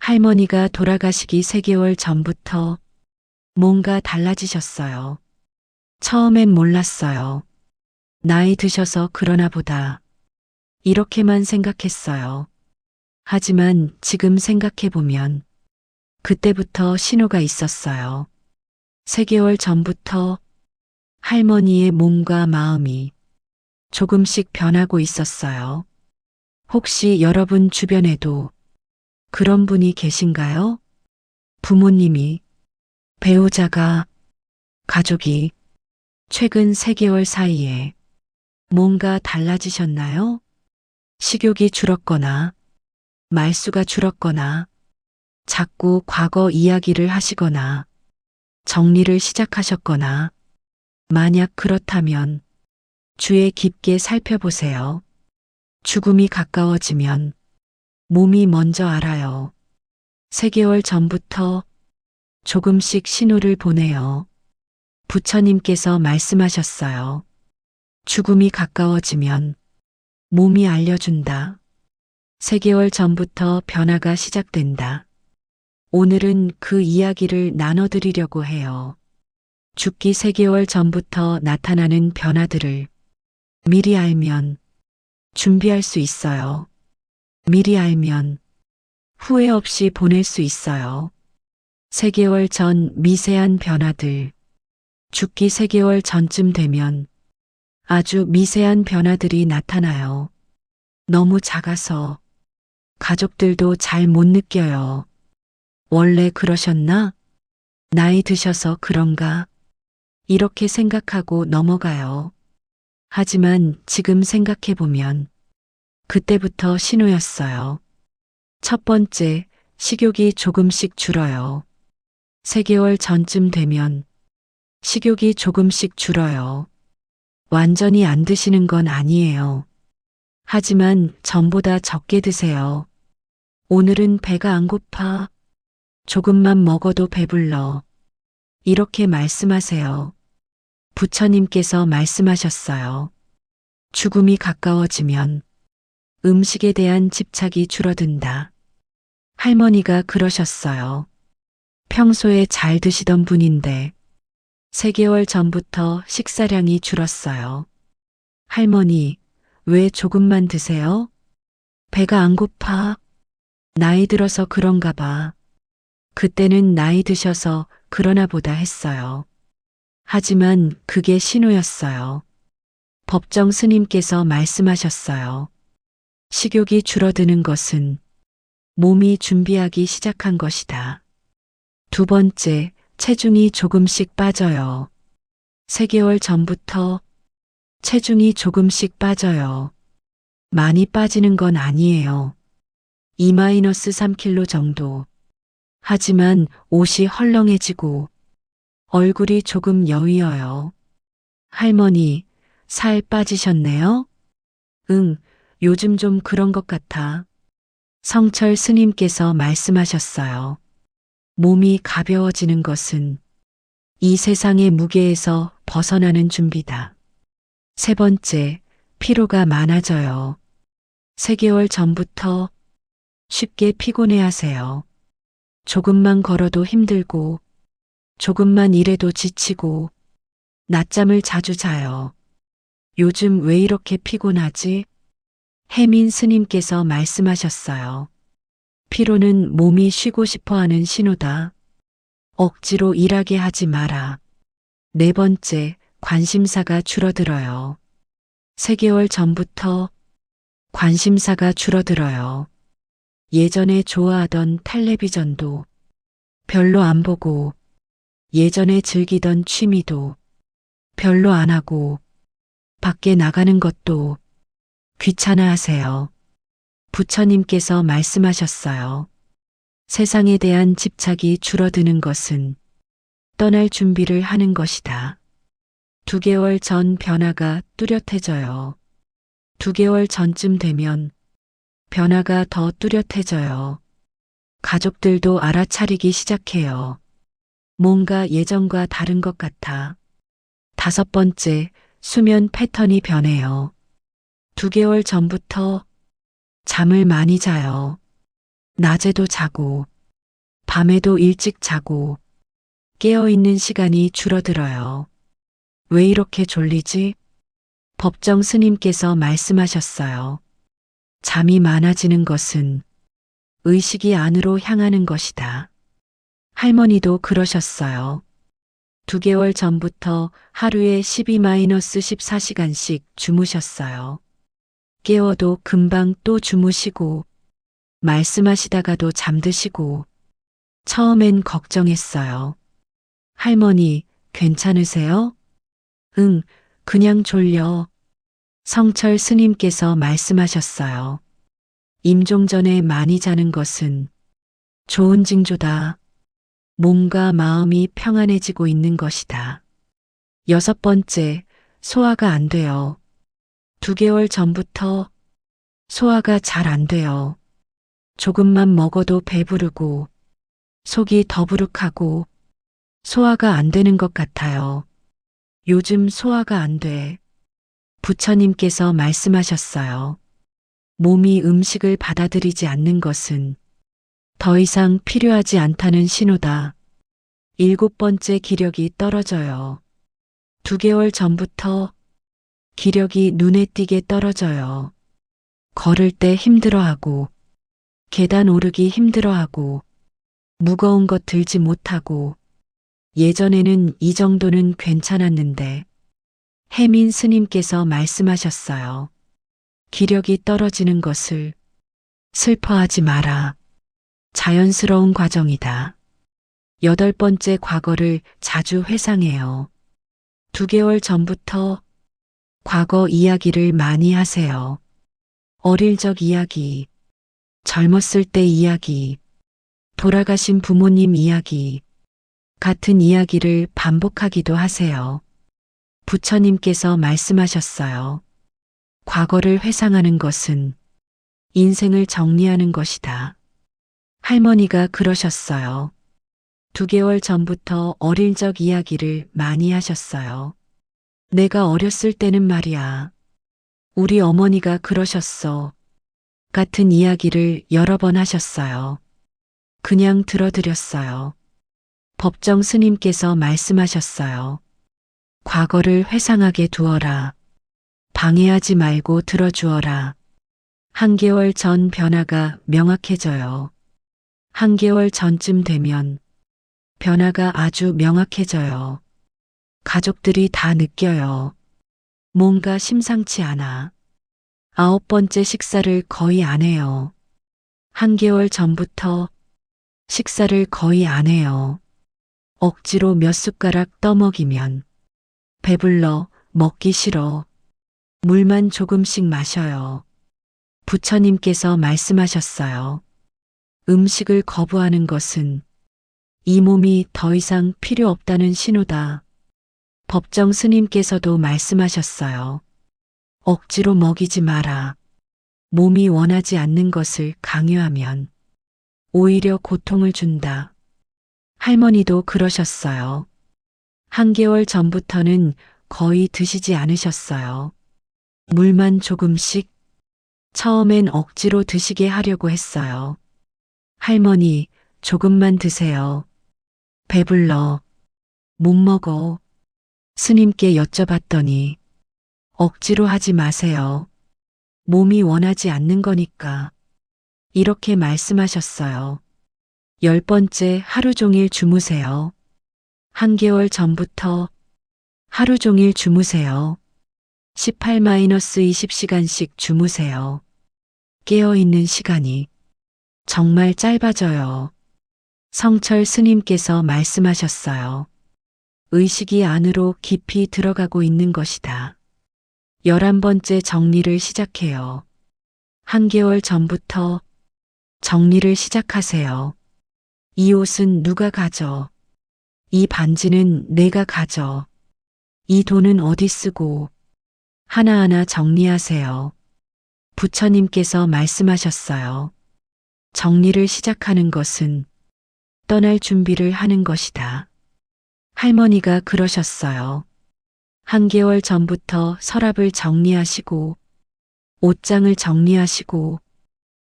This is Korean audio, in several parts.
할머니가 돌아가시기 3개월 전부터 뭔가 달라지셨어요. 처음엔 몰랐어요. 나이 드셔서 그러나 보다. 이렇게만 생각했어요. 하지만 지금 생각해보면 그때부터 신호가 있었어요. 3개월 전부터 할머니의 몸과 마음이 조금씩 변하고 있었어요. 혹시 여러분 주변에도 그런 분이 계신가요? 부모님이, 배우자가, 가족이 최근 3개월 사이에 뭔가 달라지셨나요? 식욕이 줄었거나, 말수가 줄었거나, 자꾸 과거 이야기를 하시거나, 정리를 시작하셨거나, 만약 그렇다면 주의 깊게 살펴보세요. 죽음이 가까워지면 몸이 먼저 알아요. 3개월 전부터 조금씩 신호를 보내요. 부처님께서 말씀하셨어요. 죽음이 가까워지면 몸이 알려준다. 3개월 전부터 변화가 시작된다. 오늘은 그 이야기를 나눠드리려고 해요. 죽기 3개월 전부터 나타나는 변화들을 미리 알면 준비할 수 있어요. 미리 알면 후회 없이 보낼 수 있어요. 3개월 전 미세한 변화들. 죽기 3개월 전쯤 되면 아주 미세한 변화들이 나타나요. 너무 작아서 가족들도 잘 못 느껴요. 원래 그러셨나? 나이 드셔서 그런가? 이렇게 생각하고 넘어가요. 하지만 지금 생각해보면 그때부터 신호였어요. 첫 번째, 식욕이 조금씩 줄어요. 3개월 전쯤 되면 식욕이 조금씩 줄어요. 완전히 안 드시는 건 아니에요. 하지만 전보다 적게 드세요. 오늘은 배가 안 고파. 조금만 먹어도 배불러. 이렇게 말씀하세요. 부처님께서 말씀하셨어요. 죽음이 가까워지면 음식에 대한 집착이 줄어든다. 할머니가 그러셨어요. 평소에 잘 드시던 분인데 3개월 전부터 식사량이 줄었어요. 할머니, 왜 조금만 드세요? 배가 안 고파? 나이 들어서 그런가 봐. 그때는 나이 드셔서 그러나 보다 했어요. 하지만 그게 신호였어요. 법정 스님께서 말씀하셨어요. 식욕이 줄어드는 것은 몸이 준비하기 시작한 것이다. 두 번째, 체중이 조금씩 빠져요. 3개월 전부터 체중이 조금씩 빠져요. 많이 빠지는 건 아니에요. 2-3kg 정도. 하지만 옷이 헐렁해지고 얼굴이 조금 여위어요. 할머니, 살 빠지셨네요? 응, 요즘 좀 그런 것 같아. 성철 스님께서 말씀하셨어요. 몸이 가벼워지는 것은 이 세상의 무게에서 벗어나는 준비다. 세 번째, 피로가 많아져요. 3개월 전부터 쉽게 피곤해하세요. 조금만 걸어도 힘들고, 조금만 일해도 지치고, 낮잠을 자주 자요. 요즘 왜 이렇게 피곤하지? 해민 스님께서 말씀하셨어요. 피로는 몸이 쉬고 싶어 하는 신호다. 억지로 일하게 하지 마라. 네 번째, 관심사가 줄어들어요. 3개월 전부터 관심사가 줄어들어요. 예전에 좋아하던 텔레비전도 별로 안 보고, 예전에 즐기던 취미도 별로 안 하고, 밖에 나가는 것도 귀찮아 하세요. 부처님께서 말씀하셨어요. 세상에 대한 집착이 줄어드는 것은 떠날 준비를 하는 것이다. 2개월 전 변화가 뚜렷해져요. 2개월 전쯤 되면 변화가 더 뚜렷해져요. 가족들도 알아차리기 시작해요. 뭔가 예전과 다른 것 같아. 5번째, 수면 패턴이 변해요. 2개월 전부터 잠을 많이 자요. 낮에도 자고 밤에도 일찍 자고 깨어있는 시간이 줄어들어요. 왜 이렇게 졸리지? 법정 스님께서 말씀하셨어요. 잠이 많아지는 것은 의식이 안으로 향하는 것이다. 할머니도 그러셨어요. 2개월 전부터 하루에 12-14시간씩 주무셨어요. 깨워도 금방 또 주무시고 말씀하시다가도 잠드시고 처음엔 걱정했어요. 할머니, 괜찮으세요? 응, 그냥 졸려. 성철 스님께서 말씀하셨어요. 임종 전에 많이 자는 것은 좋은 징조다. 몸과 마음이 평안해지고 있는 것이다. 6번째, 소화가 안 돼요. 2개월 전부터 소화가 잘 안 돼요. 조금만 먹어도 배부르고 속이 더부룩하고 소화가 안 되는 것 같아요. 요즘 소화가 안 돼. 부처님께서 말씀하셨어요. 몸이 음식을 받아들이지 않는 것은 더 이상 필요하지 않다는 신호다. 7번째, 기력이 떨어져요. 2개월 전부터 기력이 눈에 띄게 떨어져요. 걸을 때 힘들어하고 계단 오르기 힘들어하고 무거운 것 들지 못하고 예전에는 이 정도는 괜찮았는데 해민 스님께서 말씀하셨어요. 기력이 떨어지는 것을 슬퍼하지 마라. 자연스러운 과정이다. 8번째, 과거를 자주 회상해요. 2개월 전부터 과거 이야기를 많이 하세요. 어릴 적 이야기, 젊었을 때 이야기, 돌아가신 부모님 이야기, 같은 이야기를 반복하기도 하세요. 부처님께서 말씀하셨어요. 과거를 회상하는 것은 인생을 정리하는 것이다. 할머니가 그러셨어요. 2개월 전부터 어릴 적 이야기를 많이 하셨어요. 내가 어렸을 때는 말이야. 우리 어머니가 그러셨어. 같은 이야기를 여러 번 하셨어요. 그냥 들어드렸어요. 법정 스님께서 말씀하셨어요. 과거를 회상하게 두어라. 방해하지 말고 들어주어라. 한개월 전 변화가 명확해져요. 한개월 전쯤 되면 변화가 아주 명확해져요. 가족들이 다 느껴요. 뭔가 심상치 않아. 9번째, 식사를 거의 안 해요. 한개월 전부터 식사를 거의 안 해요. 억지로 몇 숟가락 떠먹이면 배불러, 먹기 싫어. 물만 조금씩 마셔요. 부처님께서 말씀하셨어요. 음식을 거부하는 것은 이 몸이 더 이상 필요 없다는 신호다. 법정 스님께서도 말씀하셨어요. 억지로 먹이지 마라. 몸이 원하지 않는 것을 강요하면 오히려 고통을 준다. 할머니도 그러셨어요. 한개월 전부터는 거의 드시지 않으셨어요. 물만 조금씩. 처음엔 억지로 드시게 하려고 했어요. 할머니, 조금만 드세요. 배불러. 못 먹어. 스님께 여쭤봤더니 억지로 하지 마세요. 몸이 원하지 않는 거니까. 이렇게 말씀하셨어요. 10번째, 하루 종일 주무세요. 한개월 전부터 하루 종일 주무세요. 18-20시간씩 주무세요. 깨어있는 시간이 정말 짧아져요. 성철 스님께서 말씀하셨어요. 의식이 안으로 깊이 들어가고 있는 것이다. 11번째, 정리를 시작해요. 한개월 전부터 정리를 시작하세요. 이 옷은 누가 가져? 이 반지는 내가 가져. 이 돈은 어디 쓰고? 하나하나 정리하세요. 부처님께서 말씀하셨어요. 정리를 시작하는 것은 떠날 준비를 하는 것이다. 할머니가 그러셨어요. 한개월 전부터 서랍을 정리하시고 옷장을 정리하시고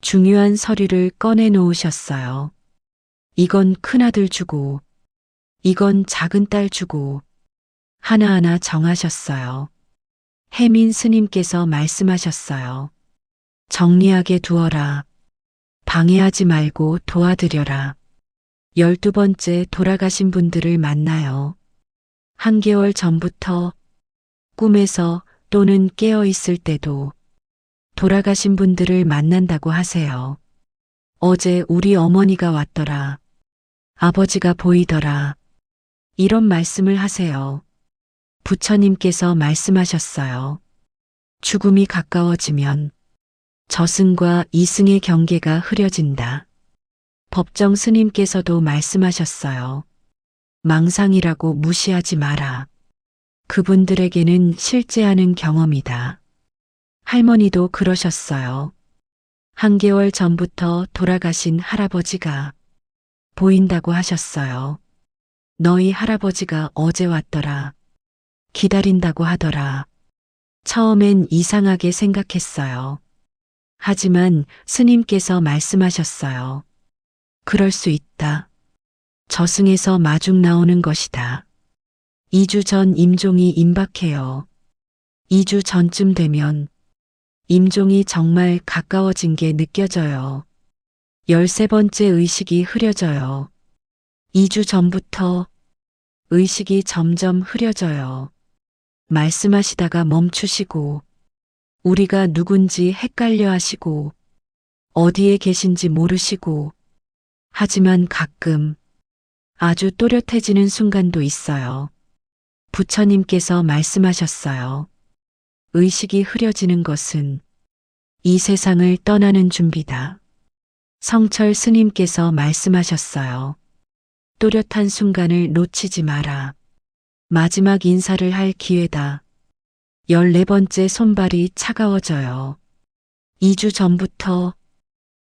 중요한 서류를 꺼내 놓으셨어요. 이건 큰아들 주고, 이건 작은 딸 주고, 하나하나 정하셨어요. 혜민 스님께서 말씀하셨어요. 정리하게 두어라. 방해하지 말고 도와드려라. 12번째 돌아가신 분들을 만나요. 한개월 전부터 꿈에서 또는 깨어 있을 때도 돌아가신 분들을 만난다고 하세요. 어제 우리 어머니가 왔더라. 아버지가 보이더라. 이런 말씀을 하세요. 부처님께서 말씀하셨어요. 죽음이 가까워지면 저승과 이승의 경계가 흐려진다. 법정 스님께서도 말씀하셨어요. 망상이라고 무시하지 마라. 그분들에게는 실제하는 경험이다. 할머니도 그러셨어요. 한개월 전부터 돌아가신 할아버지가 보인다고 하셨어요. 너희 할아버지가 어제 왔더라. 기다린다고 하더라. 처음엔 이상하게 생각했어요. 하지만 스님께서 말씀하셨어요. 그럴 수 있다. 저승에서 마중 나오는 것이다. 2주 전 임종이 임박해요. 2주 전쯤 되면 임종이 정말 가까워진 게 느껴져요. 13번째 의식이 흐려져요. 2주 전부터 의식이 점점 흐려져요. 말씀하시다가 멈추시고 우리가 누군지 헷갈려 하시고 어디에 계신지 모르시고 하지만 가끔 아주 또렷해지는 순간도 있어요. 부처님께서 말씀하셨어요. 의식이 흐려지는 것은 이 세상을 떠나는 준비다. 성철 스님께서 말씀하셨어요. 또렷한 순간을 놓치지 마라. 마지막 인사를 할 기회다. 14번째 손발이 차가워져요. 2주 전부터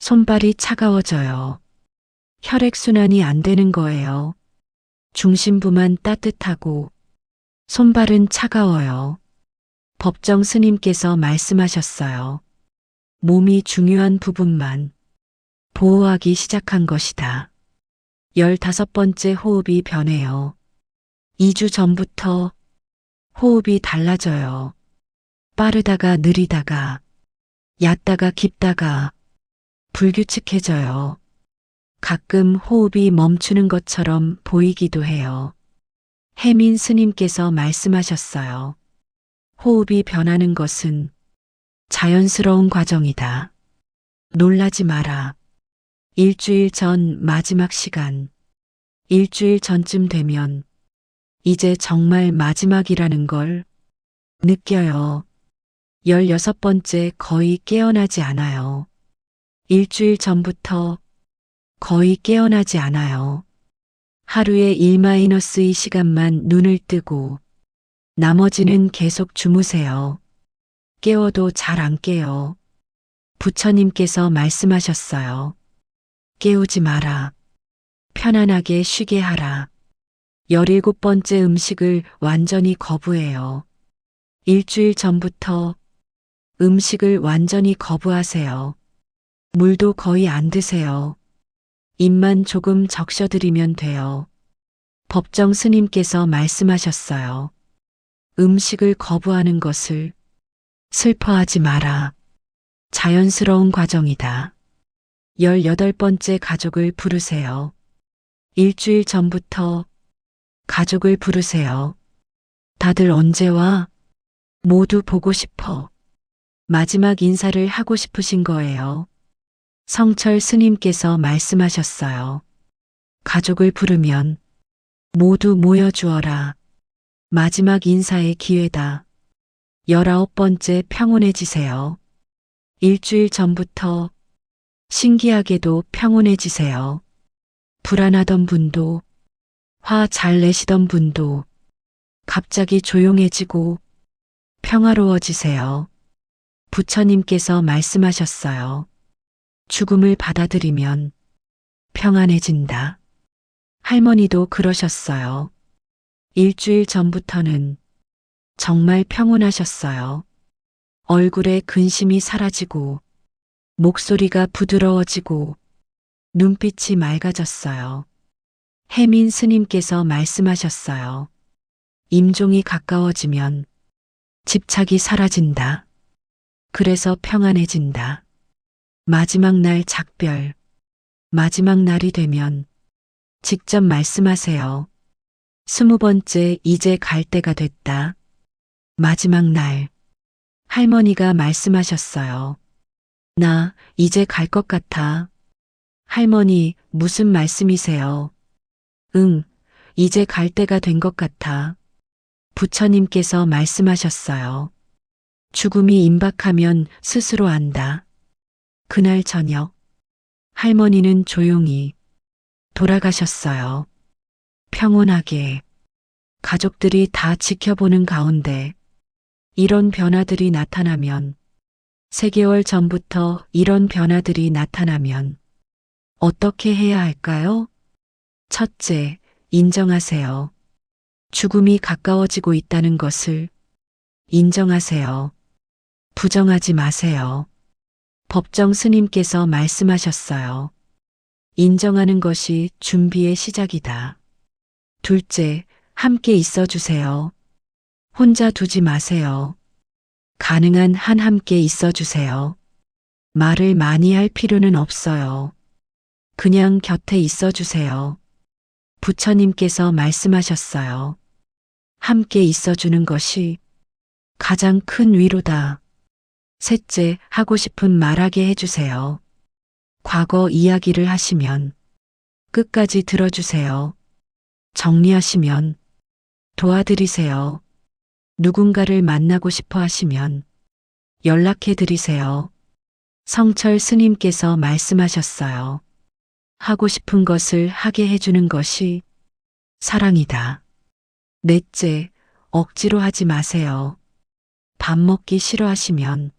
손발이 차가워져요. 혈액순환이 안 되는 거예요. 중심부만 따뜻하고 손발은 차가워요. 법정 스님께서 말씀하셨어요. 몸이 중요한 부분만 보호하기 시작한 것이다. 15번째 호흡이 변해요. 2주 전부터 호흡이 달라져요. 빠르다가 느리다가 얕다가 깊다가 불규칙해져요. 가끔 호흡이 멈추는 것처럼 보이기도 해요. 혜민 스님께서 말씀하셨어요. 호흡이 변하는 것은 자연스러운 과정이다. 놀라지 마라. 일주일 전 마지막 시간. 일주일 전쯤 되면 이제 정말 마지막이라는 걸 느껴요. 16번째 거의 깨어나지 않아요. 일주일 전부터 거의 깨어나지 않아요. 하루에 1-2 시간만 눈을 뜨고 나머지는 계속 주무세요. 깨워도 잘 안 깨요. 부처님께서 말씀하셨어요. 깨우지 마라. 편안하게 쉬게 하라. 17번째 음식을 완전히 거부해요. 일주일 전부터 음식을 완전히 거부하세요. 물도 거의 안 드세요. 입만 조금 적셔드리면 돼요. 법정 스님께서 말씀하셨어요. 음식을 거부하는 것을 슬퍼하지 마라. 자연스러운 과정이다. 18번째 가족을 부르세요. 일주일 전부터 가족을 부르세요. 다들 언제 와? 모두 보고 싶어. 마지막 인사를 하고 싶으신 거예요. 성철 스님께서 말씀하셨어요. 가족을 부르면 모두 모여주어라. 마지막 인사의 기회다. 19번째 평온해지세요. 일주일 전부터 신기하게도 평온해지세요. 불안하던 분도 화 잘 내시던 분도 갑자기 조용해지고 평화로워지세요. 부처님께서 말씀하셨어요. 죽음을 받아들이면 평안해진다. 할머니도 그러셨어요. 일주일 전부터는 정말 평온하셨어요. 얼굴에 근심이 사라지고 목소리가 부드러워지고 눈빛이 맑아졌어요. 혜민 스님께서 말씀하셨어요. 임종이 가까워지면 집착이 사라진다. 그래서 평안해진다. 마지막 날 작별. 마지막 날이 되면 직접 말씀하세요. 20번째 이제 갈 때가 됐다. 마지막 날. 할머니가 말씀하셨어요. 나 이제 갈 것 같아. 할머니, 무슨 말씀이세요? 응, 이제 갈 때가 된 것 같아. 부처님께서 말씀하셨어요. 죽음이 임박하면 스스로 안다. 그날 저녁, 할머니는 조용히 돌아가셨어요. 평온하게. 가족들이 다 지켜보는 가운데 이런 변화들이 나타나면 3개월 전부터 이런 변화들이 나타나면 어떻게 해야 할까요? 첫째, 인정하세요. 죽음이 가까워지고 있다는 것을 인정하세요. 부정하지 마세요. 법정 스님께서 말씀하셨어요. 인정하는 것이 준비의 시작이다. 둘째, 함께 있어 주세요. 혼자 두지 마세요. 가능한 한 함께 있어 주세요. 말을 많이 할 필요는 없어요. 그냥 곁에 있어 주세요. 부처님께서 말씀하셨어요. 함께 있어 주는 것이 가장 큰 위로다. 셋째, 하고 싶은 말하게 해주세요. 과거 이야기를 하시면 끝까지 들어주세요. 정리하시면 도와드리세요. 누군가를 만나고 싶어 하시면 연락해 드리세요. 성철 스님께서 말씀하셨어요. 하고 싶은 것을 하게 해주는 것이 사랑이다. 넷째, 억지로 하지 마세요. 밥 먹기 싫어하시면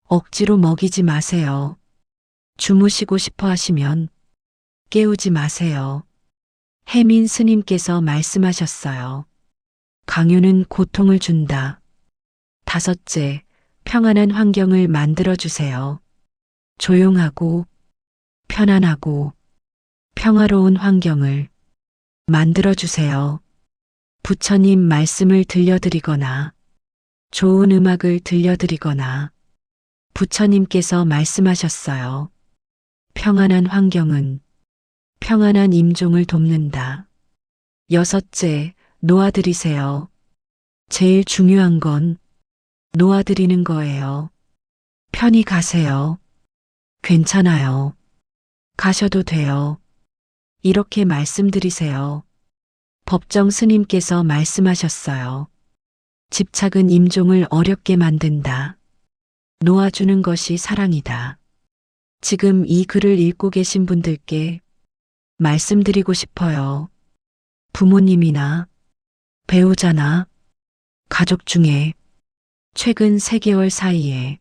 억지로 먹이지 마세요. 주무시고 싶어 하시면 깨우지 마세요. 혜민 스님께서 말씀하셨어요. 강요는 고통을 준다. 다섯째, 평안한 환경을 만들어 주세요. 조용하고 편안하고 평화로운 환경을 만들어 주세요. 부처님 말씀을 들려드리거나 좋은 음악을 들려드리거나 부처님께서 말씀하셨어요. 평안한 환경은 평안한 임종을 돕는다. 여섯째, 놓아드리세요. 제일 중요한 건 놓아드리는 거예요. 편히 가세요. 괜찮아요. 가셔도 돼요. 이렇게 말씀드리세요. 법정 스님께서 말씀하셨어요. 집착은 임종을 어렵게 만든다. 놓아주는 것이 사랑이다. 지금 이 글을 읽고 계신 분들께 말씀드리고 싶어요. 부모님이나 배우자나 가족 중에 최근 3개월 사이에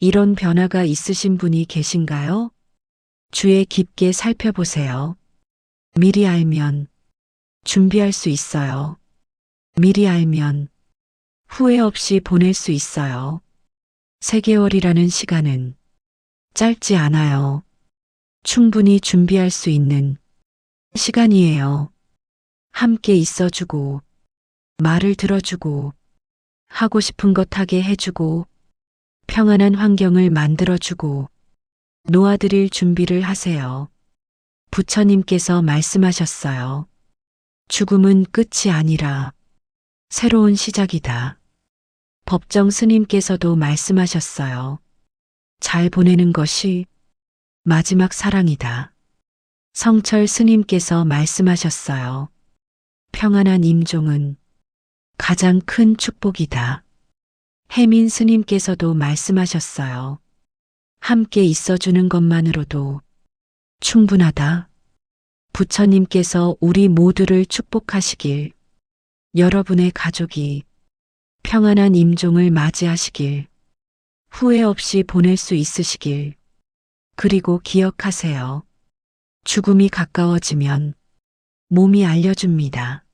이런 변화가 있으신 분이 계신가요? 주의 깊게 살펴보세요. 미리 알면 준비할 수 있어요. 미리 알면 후회 없이 보낼 수 있어요. 3개월이라는 시간은 짧지 않아요. 충분히 준비할 수 있는 시간이에요. 함께 있어주고, 말을 들어주고, 하고 싶은 것 하게 해주고, 평안한 환경을 만들어주고, 놓아드릴 준비를 하세요. 부처님께서 말씀하셨어요. 죽음은 끝이 아니라 새로운 시작이다. 법정 스님께서도 말씀하셨어요. 잘 보내는 것이 마지막 사랑이다. 성철 스님께서 말씀하셨어요. 평안한 임종은 가장 큰 축복이다. 혜민 스님께서도 말씀하셨어요. 함께 있어주는 것만으로도 충분하다. 부처님께서 우리 모두를 축복하시길, 여러분의 가족이 평안한 임종을 맞이하시길, 후회 없이 보낼 수 있으시길, 그리고 기억하세요. 죽음이 가까워지면 몸이 알려줍니다.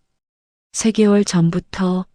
3개월 전부터